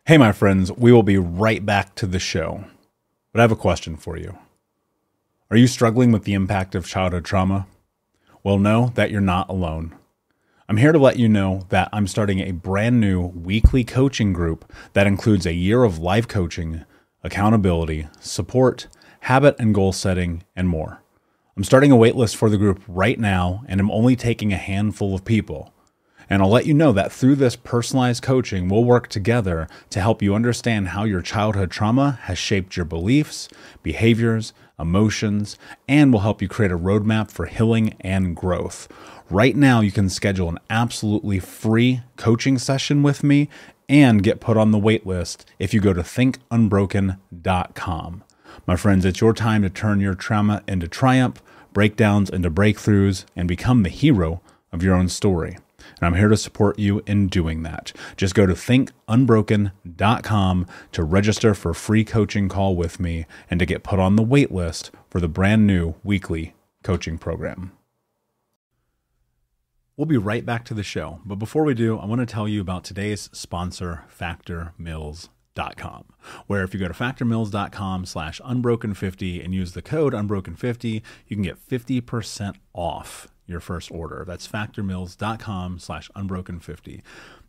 Hey, my friends, we will be right back to the show. But I have a question for you. Are you struggling with the impact of childhood trauma? Well, know that you're not alone. I'm here to let you know that I'm starting a brand new weekly coaching group that includes a year of life coaching, accountability, support, habit and goal setting, and more. I'm starting a waitlist for the group right now, and I'm only taking a handful of people. And I'll let you know that through this personalized coaching, we'll work together to help you understand how your childhood trauma has shaped your beliefs, behaviors, emotions, and will help you create a roadmap for healing and growth. Right now, you can schedule an absolutely free coaching session with me and get put on the wait list if you go to thinkunbroken.com. My friends, it's your time to turn your trauma into triumph, breakdowns into breakthroughs, and become the hero of your own story. And I'm here to support you in doing that. Just go to thinkunbroken.com to register for a free coaching call with me and to get put on the wait list for the brand new weekly coaching program. We'll be right back to the show. But before we do, I want to tell you about today's sponsor, factormeals.com, where if you go to factormeals.com/unbroken50 and use the code unbroken50, you can get 50% off your first order. That's factormeals.com/unbroken50.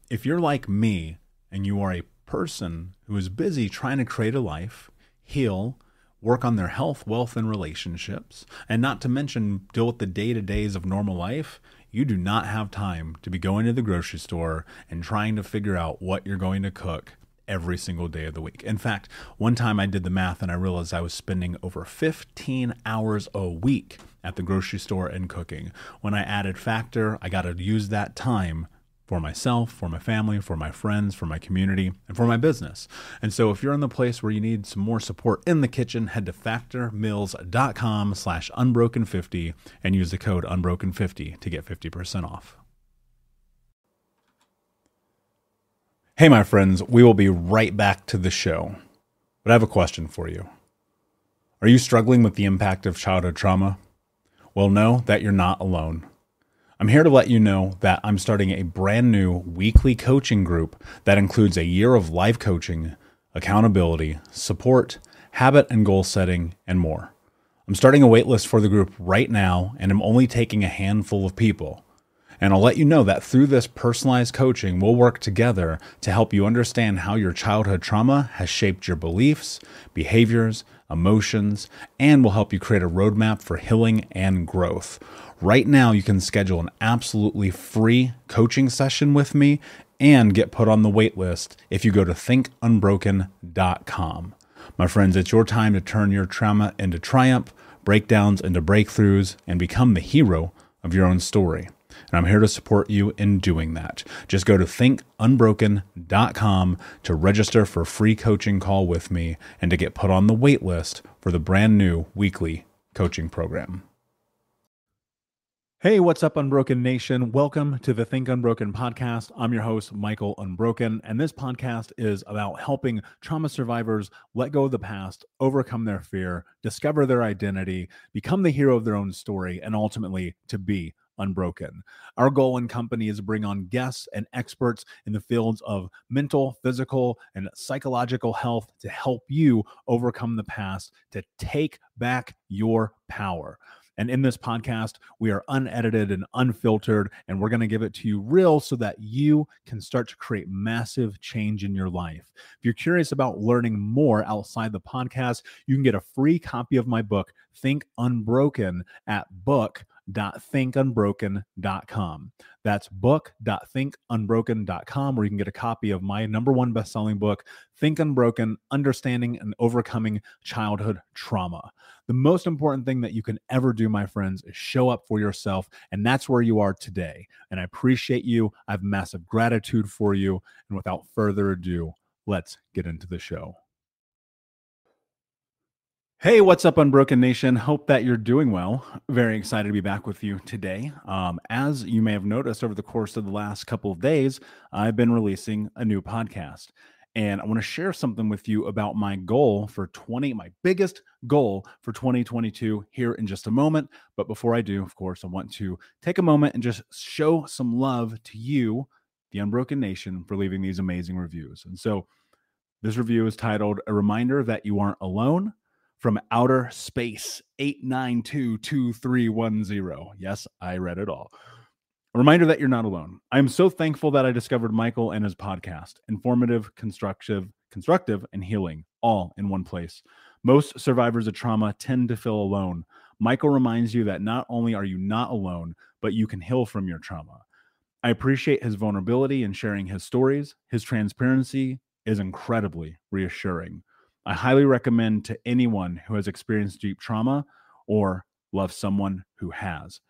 If you're like me and you are a person who is busy trying to create a life, heal, work on their health, wealth, and relationships, and not to mention deal with the day-to-days of normal life, you do not have time to be going to the grocery store and trying to figure out what you're going to cook every single day of the week. In fact, one time I did the math and I realized I was spending over 15 hours a week at the grocery store and cooking. When I added Factor, I got to use that time for myself, for my family, for my friends, for my community, and for my business. And so if you're in the place where you need some more support in the kitchen, head to factormeals.com/unbroken50 and use the code unbroken50 to get 50% off. Hey, my friends, we will be right back to the show. But I have a question for you. Are you struggling with the impact of childhood trauma? Well, know that you're not alone. I'm here to let you know that I'm starting a brand new weekly coaching group that includes a year of life coaching, accountability, support, habit and goal setting, and more. I'm starting a waitlist for the group right now, and I'm only taking a handful of people. And I'll let you know that through this personalized coaching, we'll work together to help you understand how your childhood trauma has shaped your beliefs, behaviors, emotions, and will help you create a roadmap for healing and growth. Right now, you can schedule an absolutely free coaching session with me and get put on the wait list if you go to thinkunbroken.com. My friends, it's your time to turn your trauma into triumph, breakdowns into breakthroughs, and become the hero of your own story. And I'm here to support you in doing that. Just go to thinkunbroken.com to register for a free coaching call with me and to get put on the wait list for the brand new weekly coaching program. Hey, what's up, Unbroken Nation? Welcome to the Think Unbroken podcast. I'm your host, Michael Unbroken, and this podcast is about helping trauma survivors let go of the past, overcome their fear, discover their identity, become the hero of their own story, and ultimately to be unbroken. Our goal in company is to bring on guests and experts in the fields of mental, physical, and psychological health to help you overcome the past, to take back your power. And in this podcast, we are unedited and unfiltered, and we're going to give it to you real so that you can start to create massive change in your life. If you're curious about learning more outside the podcast, you can get a free copy of my book, Think Unbroken, at book.thinkunbroken.com. That's book.thinkunbroken.com, where you can get a copy of my #1 best-selling book, Think Unbroken: Understanding and Overcoming Childhood Trauma. The most important thing that you can ever do, my friends, is show up for yourself, and that's where you are today. And I appreciate you. I have massive gratitude for you. And without further ado, let's get into the show. Hey, what's up, Unbroken Nation? Hope that you're doing well. Very excited to be back with you today. As you may have noticed over the course of the last couple of days, I've been releasing a new podcast. And I want to share something with you about my biggest goal for 2022 here in just a moment. But before I do, of course, I want to take a moment and just show some love to you, the Unbroken Nation, for leaving these amazing reviews. And so This review is titled "A Reminder That You Aren't Alone" from Outer Space 8922310. Yes, I read it all. A reminder that you're not alone. I am so thankful that I discovered Michael and his podcast, informative, constructive, and healing, all in one place. Most survivors of trauma tend to feel alone. Michael reminds you that not only are you not alone, but you can heal from your trauma. I appreciate his vulnerability in sharing his stories. His transparency is incredibly reassuring. I highly recommend to anyone who has experienced deep trauma or loves someone who has.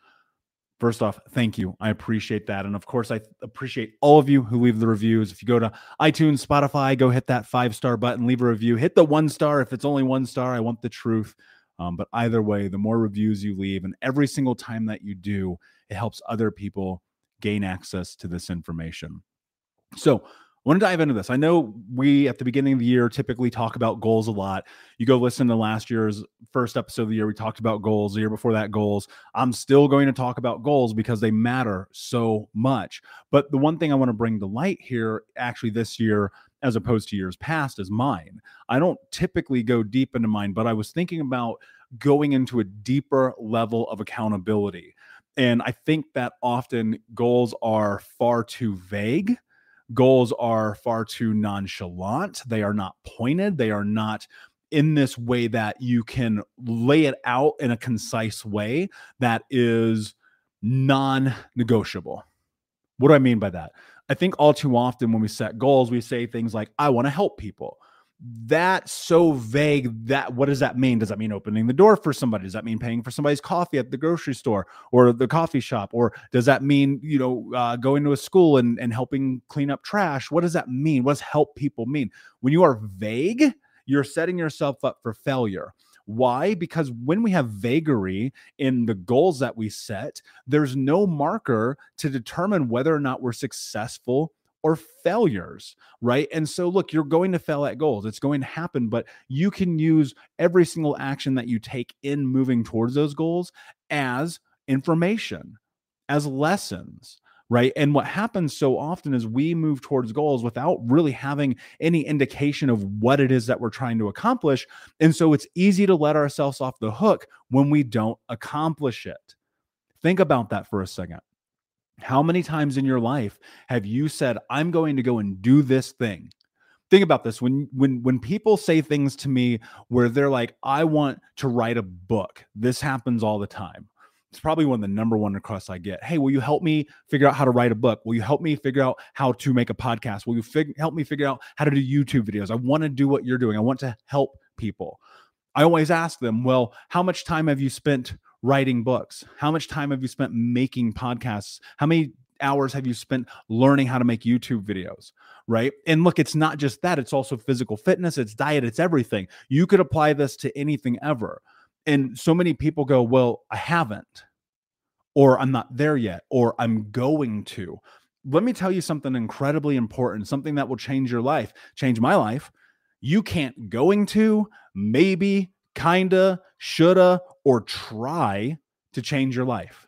First off, thank you. I appreciate that. And of course, I appreciate all of you who leave the reviews. If you go to iTunes, Spotify, go hit that 5-star button, leave a review, hit the 1 star. If it's only 1 star, I want the truth. But either way, the more reviews you leave, and every single time that you do, it helps other people gain access to this information. So I want to dive into this. I know we, at the beginning of the year, typically talk about goals a lot. You go listen to last year's first episode of the year, we talked about goals. The year before that, goals. I'm still going to talk about goals because they matter so much. But the one thing I want to bring to light here, actually this year, as opposed to years past, is mine. I don't typically go deep into mine, but I was thinking about going into a deeper level of accountability. And I think that often goals are far too vague. Goals are far too nonchalant. They are not pointed. They are not in this way that you can lay it out in a concise way that is non-negotiable. What do I mean by that? I think all too often when we set goals, we say things like, I want to help people. That's so vague. That what does that mean? Does that mean opening the door for somebody? Does that mean paying for somebody's coffee at the grocery store or the coffee shop? Or does that mean, going to a school and helping clean up trash? What does that mean? What does help people mean? When you are vague, you're setting yourself up for failure. Why? Because when we have vagary in the goals that we set, there's no marker to determine whether or not we're successful or failures, right? And so look, you're going to fail at goals. It's going to happen, but you can use every single action that you take in moving towards those goals as information, as lessons, right? And what happens so often is we move towards goals without really having any indication of what it is that we're trying to accomplish. And so it's easy to let ourselves off the hook when we don't accomplish it. Think about that for a second. How many times in your life have you said, I'm going to go and do this thing? Think about this. When people say things to me where they're like, I want to write a book, this happens all the time. It's probably one of the number one requests I get. Hey, will you help me figure out how to write a book? Will you help me figure out how to make a podcast? Will you help me figure out how to do YouTube videos? I want to do what you're doing. I want to help people. I always ask them, well, how much time have you spent writing books? How much time have you spent making podcasts? How many hours have you spent learning how to make YouTube videos, right? And look, it's not just that. It's also physical fitness, it's diet, it's everything. You could apply this to anything ever. And so many people go, well, I haven't, or I'm not there yet, or I'm going to. Let me tell you something incredibly important, something that will change your life, change my life. You can't going to, maybe, kinda, shoulda, or try to change your life.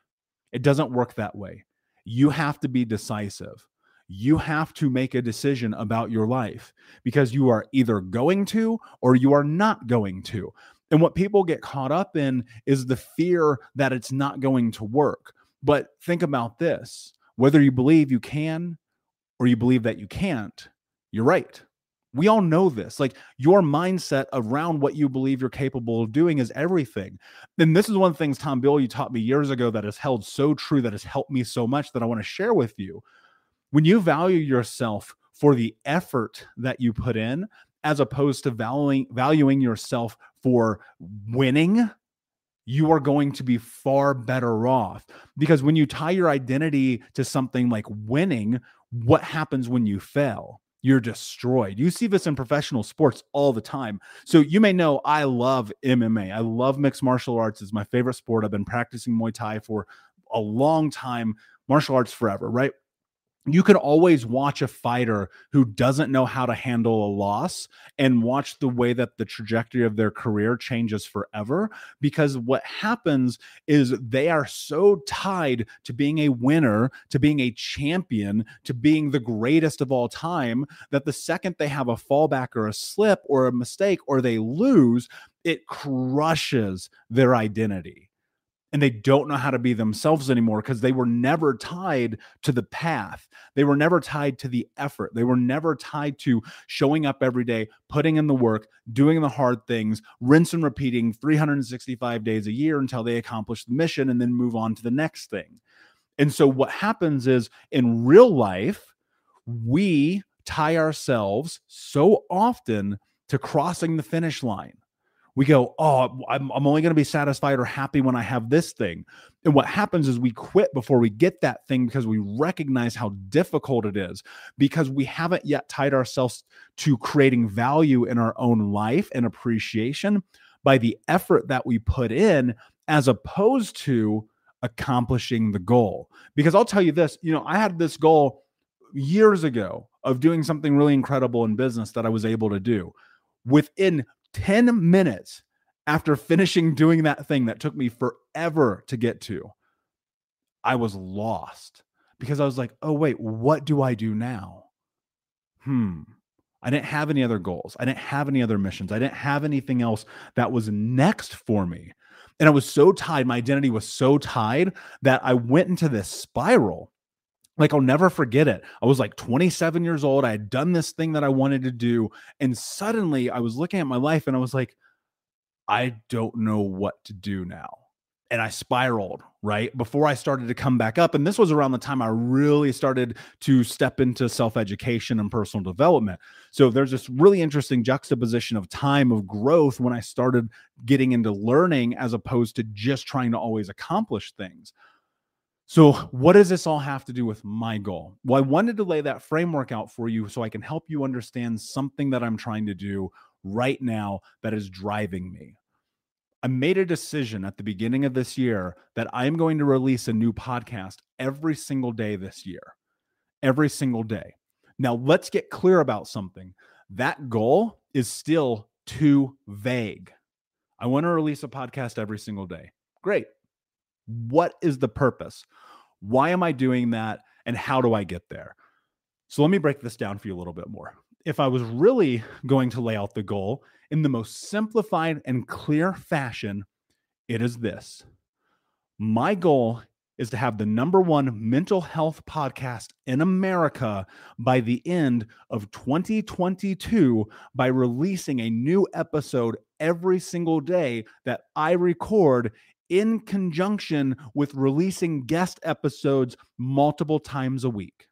It doesn't work that way. You have to be decisive. You have to make a decision about your life because you are either going to or you are not going to. And what people get caught up in is the fear that it's not going to work. But think about this. Whether you believe you can or you believe that you can't, you're right. We all know this. Like, your mindset around what you believe you're capable of doing is everything. And this is one of the things, Tom Bill, you taught me years ago that has held so true, that has helped me so much, that I want to share with you. When you value yourself for the effort that you put in, as opposed to valuing yourself for winning, you are going to be far better off. Because when you tie your identity to something like winning, what happens when you fail? You're destroyed. You see this in professional sports all the time. So you may know I love MMA. I love mixed martial arts. It's my favorite sport. I've been practicing Muay Thai for a long time, martial arts forever, right? You can always watch a fighter who doesn't know how to handle a loss and watch the way that the trajectory of their career changes forever, because what happens is they are so tied to being a winner, to being a champion, to being the greatest of all time, that the second they have a fallback or a slip or a mistake or they lose, it crushes their identity. And they don't know how to be themselves anymore because they were never tied to the path. They were never tied to the effort. They were never tied to showing up every day, putting in the work, doing the hard things, rinse and repeating 365 days a year until they accomplish the mission and then move on to the next thing. And so what happens is in real life, we tie ourselves so often to crossing the finish line. We go, oh, I'm only going to be satisfied or happy when I have this thing. And what happens is we quit before we get that thing because we recognize how difficult it is, because we haven't yet tied ourselves to creating value in our own life and appreciation by the effort that we put in, as opposed to accomplishing the goal. Because I'll tell you this, I had this goal years ago of doing something really incredible in business that I was able to do. Within 10 minutes after finishing doing that thing that took me forever to get to, I was lost, because I was like, oh, wait, what do I do now? I didn't have any other goals. I didn't have any other missions. I didn't have anything else that was next for me. And I was so tied. My identity was so tied that I went into this spiral. Like, I'll never forget it. I was like 27 years old. I had done this thing that I wanted to do. And suddenly I was looking at my life and I was like, I don't know what to do now. And I spiraled, right? Before I started to come back up. And this was around the time I really started to step into self-education and personal development. So there's this really interesting juxtaposition of time of growth when I started getting into learning, as opposed to just trying to always accomplish things. So what does this all have to do with my goal? Well, I wanted to lay that framework out for you so I can help you understand something that I'm trying to do right now that is driving me. I made a decision at the beginning of this year that I'm going to release a new podcast every single day this year. Every single day. Now, let's get clear about something. That goal is still too vague. I want to release a podcast every single day. Great. What is the purpose? Why am I doing that? And how do I get there? So let me break this down for you a little bit more. If I was really going to lay out the goal in the most simplified and clear fashion, it is this. My goal is to have the #1 mental health podcast in America by the end of 2022 by releasing a new episode every single day that I record, in conjunction with releasing guest episodes multiple times a week.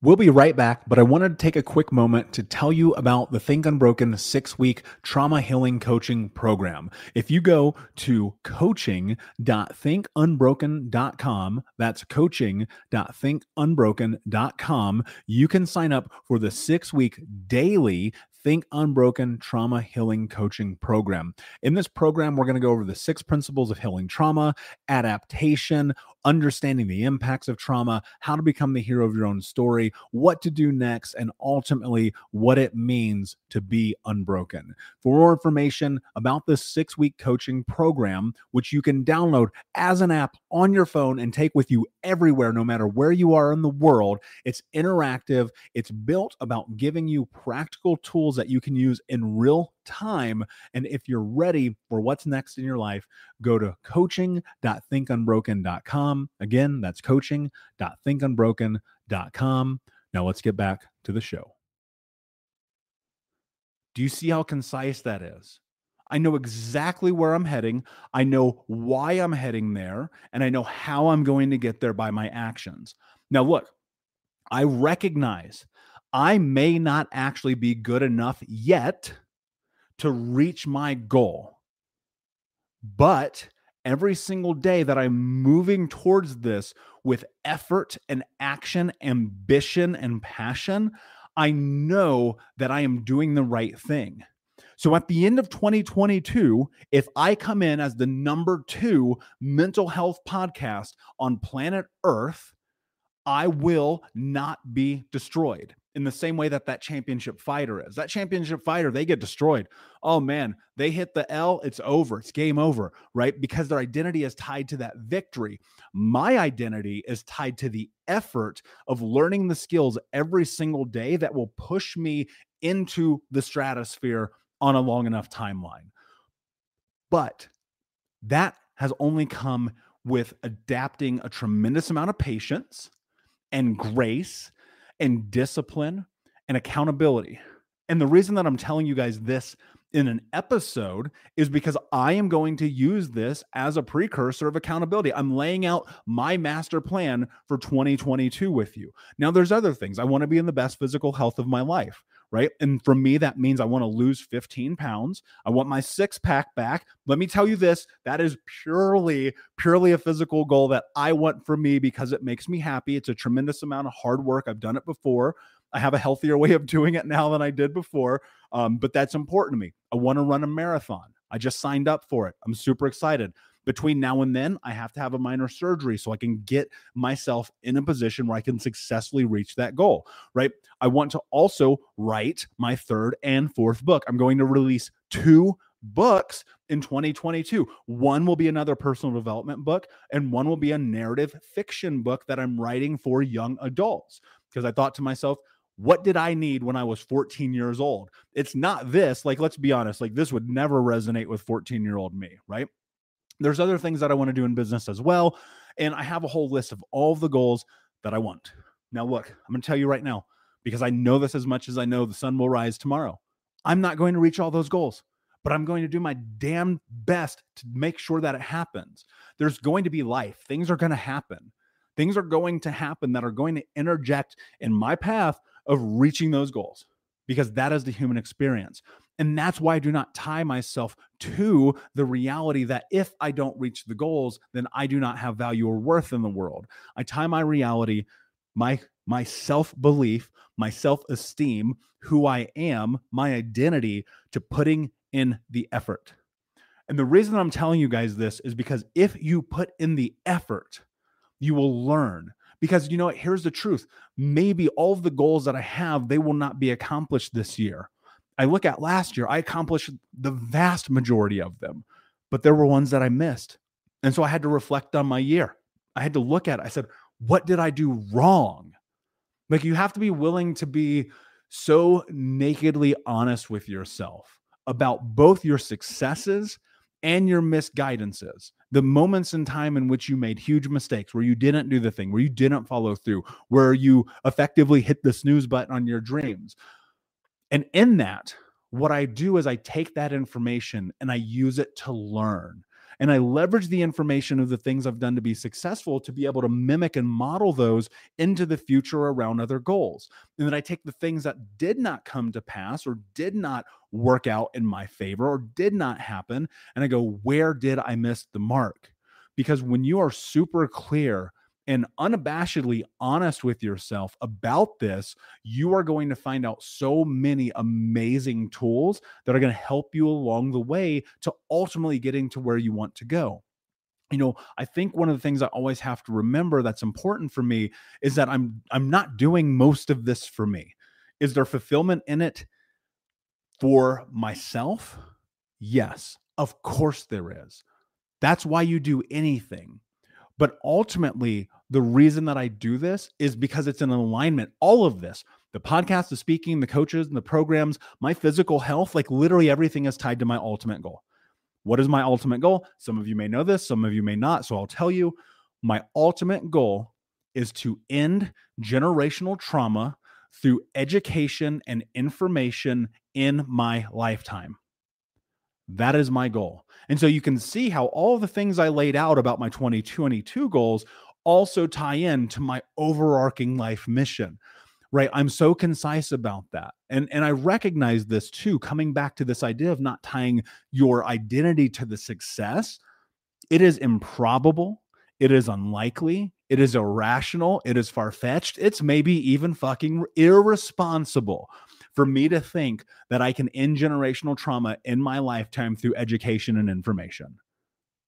We'll be right back, but I wanted to take a quick moment to tell you about the Think Unbroken 6-week trauma healing coaching program. If you go to coaching.thinkunbroken.com, that's coaching.thinkunbroken.com, you can sign up for the 6-week daily Think Unbroken Trauma Healing Coaching Program. In this program, we're going to go over the 6 principles of healing trauma, adaptation, understanding the impacts of trauma, how to become the hero of your own story, what to do next, and ultimately what it means to be unbroken. For more information about this 6-week coaching program, which you can download as an app on your phone and take with you everywhere, no matter where you are in the world, it's interactive. It's built about giving you practical tools that you can use in real time. And if you're ready for what's next in your life, go to coaching.thinkunbroken.com. Again, that's coaching.thinkunbroken.com. Now let's get back to the show. Do you see how concise that is? I know exactly where I'm heading. I know why I'm heading there, and I know how I'm going to get there by my actions. Now, look, I recognize I may not actually be good enough yet to reach my goal, but every single day that I'm moving towards this with effort and action, ambition and passion, I know that I am doing the right thing. So at the end of 2022, if I come in as the #2 mental health podcast on planet Earth, I will not be destroyed in the same way that that championship fighter is. That championship fighter, they get destroyed. Oh man, they hit the L, it's over. It's game over, right? Because their identity is tied to that victory. My identity is tied to the effort of learning the skills every single day that will push me into the stratosphere on a long enough timeline. But that has only come with adapting a tremendous amount of patience and grace and discipline and accountability. And the reason that I'm telling you guys this in an episode is because I am going to use this as a precursor of accountability. I'm laying out my master plan for 2022 with you. Now, there's other things. I want to be in the best physical health of my life, right? And for me, that means I want to lose 15 pounds. I want my six-pack back. Let me tell you this, that is purely a physical goal that I want for me because it makes me happy. It's a tremendous amount of hard work. I've done it before. I have a healthier way of doing it now than I did before, but that's important to me. I want to run a marathon. I just signed up for it. I'm super excited. Between now and then, I have to have a minor surgery so I can get myself in a position where I can successfully reach that goal, right? I want to also write my third and fourth book. I'm going to release 2 books in 2022. One will be another personal development book, and one will be a narrative fiction book that I'm writing for young adults. Because I thought to myself, what did I need when I was 14 years old? It's not this. Like, let's be honest, like this would never resonate with 14-year-old me, right? There's other things that I want to do in business as well. And I have a whole list of all of the goals that I want. Now, look, I'm going to tell you right now, because I know this as much as I know the sun will rise tomorrow. I'm not going to reach all those goals, but I'm going to do my damn best to make sure that it happens. There's going to be life. Things are going to happen. Things are going to happen that are going to interject in my path of reaching those goals, because that is the human experience. And that's why I do not tie myself to the reality that if I don't reach the goals, then I do not have value or worth in the world. I tie my reality, my self-belief, my self-esteem, who I am, my identity, to putting in the effort. And the reason I'm telling you guys this is because if you put in the effort, you will learn. Because you know what? Here's the truth. Maybe all of the goals that I have, they will not be accomplished this year. I look at last year, I accomplished the vast majority of them, but there were ones that I missed. And so I had to reflect on my year. I had to look at it. I said, what did I do wrong? Like, you have to be willing to be so nakedly honest with yourself about both your successes and your misguidances, the moments in time in which you made huge mistakes, where you didn't do the thing, where you didn't follow through, where you effectively hit the snooze button on your dreams. And in that, what I do is I take that information and I use it to learn. And I leverage the information of the things I've done to be successful to be able to mimic and model those into the future around other goals. And then I take the things that did not come to pass or did not work out in my favor or did not happen, and I go, where did I miss the mark? Because when you are super clear and unabashedly honest with yourself about this, you are going to find out so many amazing tools that are going to help you along the way to ultimately getting to where you want to go. You know, I think one of the things I always have to remember that's important for me is that I'm not doing most of this for me. Is there fulfillment in it for myself? Yes, of course there is. That's why you do anything. But ultimately, the reason that I do this is because it's in alignment. All of this, the podcast, the speaking, the coaches, and the programs, my physical health, like literally everything is tied to my ultimate goal. What is my ultimate goal? Some of you may know this, some of you may not. So I'll tell you, my ultimate goal is to end generational trauma through education and information in my lifetime. That is my goal. And so you can see how all the things I laid out about my 2022 goals also tie in to my overarching life mission, right? I'm so concise about that. And I recognize this too, coming back to this idea of not tying your identity to the success. It is improbable. It is unlikely. It is irrational. It is far-fetched. It's maybe even fucking irresponsible for me to think that I can end generational trauma in my lifetime through education and information.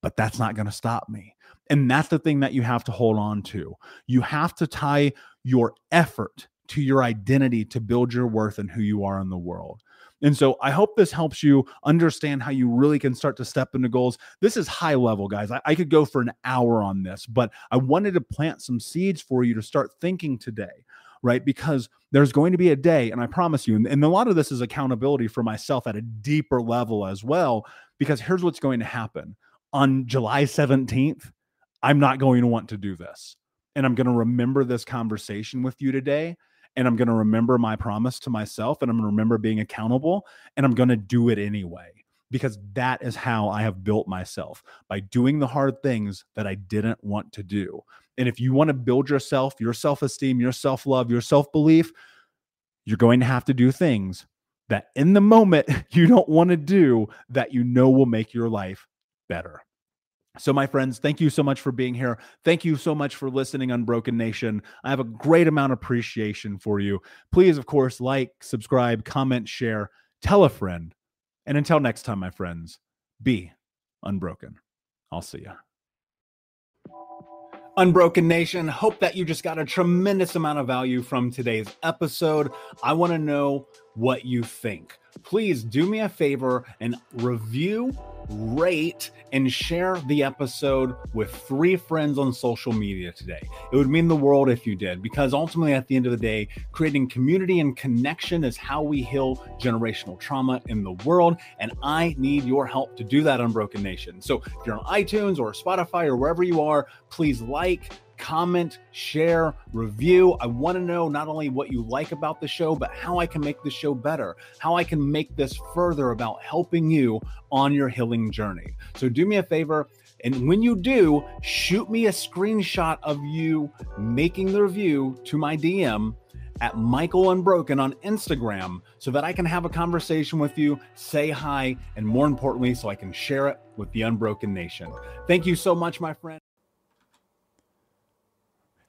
But that's not going to stop me. And that's the thing that you have to hold on to. You have to tie your effort to your identity to build your worth and who you are in the world. And so I hope this helps you understand how you really can start to step into goals. This is high level, guys. I could go for an hour on this, but I wanted to plant some seeds for you to start thinking today, right? Because there's going to be a day, and I promise you, and a lot of this is accountability for myself at a deeper level as well, because here's what's going to happen. On July 17th, I'm not going to want to do this. And I'm going to remember this conversation with you today. And I'm going to remember my promise to myself. And I'm going to remember being accountable. And I'm going to do it anyway. Because that is how I have built myself, by doing the hard things that I didn't want to do. And if you want to build yourself, your self-esteem, your self-love, your self-belief, you're going to have to do things that in the moment you don't want to do, that you know will make your life better. So my friends, thank you so much for being here. Thank you so much for listening, Unbroken Nation. I have a great amount of appreciation for you. Please, of course, like, subscribe, comment, share, tell a friend. And until next time, my friends, be unbroken. I'll see you. Unbroken Nation, hope that you just got a tremendous amount of value from today's episode. I want to know what you think. Please do me a favor and review, rate, and share the episode with 3 friends on social media today. It would mean the world if you did, because ultimately at the end of the day, creating community and connection is how we heal generational trauma in the world. And I need your help to do that, Unbroken Nation. So if you're on iTunes or Spotify or wherever you are, please like, comment, share, review. I want to know not only what you like about the show, but how I can make the show better, how I can make this further about helping you on your healing journey. So do me a favor, and when you do, shoot me a screenshot of you making the review to my DM at Michael Unbroken on Instagram, so that I can have a conversation with you, say hi, and more importantly, so I can share it with the Unbroken Nation. Thank you so much, my friend.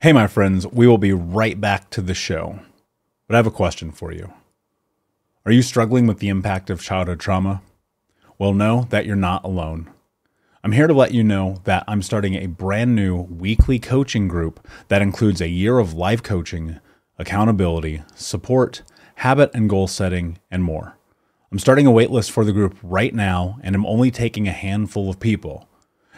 Hey, my friends, we will be right back to the show, but I have a question for you. Are you struggling with the impact of childhood trauma? Well, know that you're not alone. I'm here to let you know that I'm starting a brand new weekly coaching group that includes a year of live coaching, accountability, support, habit and goal setting, and more. I'm starting a waitlist for the group right now, and I'm only taking a handful of people.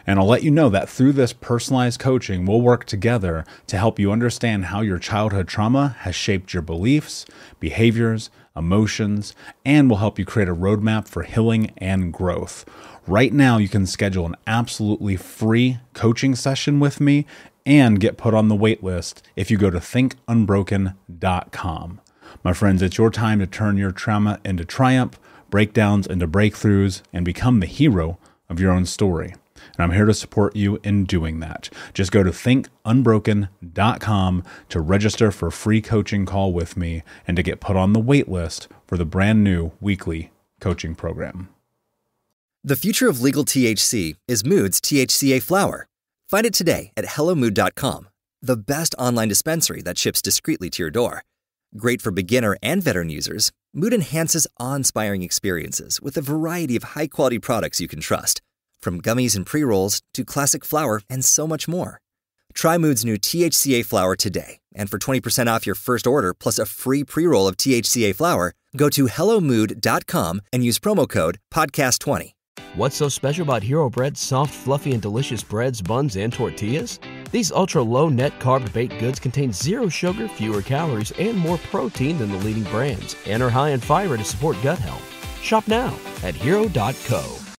And I'll let you know that through this personalized coaching, we'll work together to help you understand how your childhood trauma has shaped your beliefs, behaviors, emotions, and will help you create a roadmap for healing and growth. Right now, you can schedule an absolutely free coaching session with me and get put on the wait list if you go to thinkunbroken.com. My friends, it's your time to turn your trauma into triumph, breakdowns into breakthroughs, and become the hero of your own story. And I'm here to support you in doing that. Just go to thinkunbroken.com to register for a free coaching call with me and to get put on the wait list for the brand new weekly coaching program. The future of legal THC is Mood's THCA flower. Find it today at HelloMood.com, the best online dispensary that ships discreetly to your door. Great for beginner and veteran users, Mood enhances awe-inspiring experiences with a variety of high-quality products you can trust. From gummies and pre-rolls to classic flower and so much more. Try Mood's new THCA flower today, and for 20% off your first order plus a free pre-roll of THCA flower, go to HelloMood.com and use promo code PODCAST20. What's so special about Hero Bread's soft, fluffy, and delicious breads, buns, and tortillas? These ultra-low net-carb baked goods contain zero sugar, fewer calories, and more protein than the leading brands, and are high in fiber to support gut health. Shop now at Hero.co.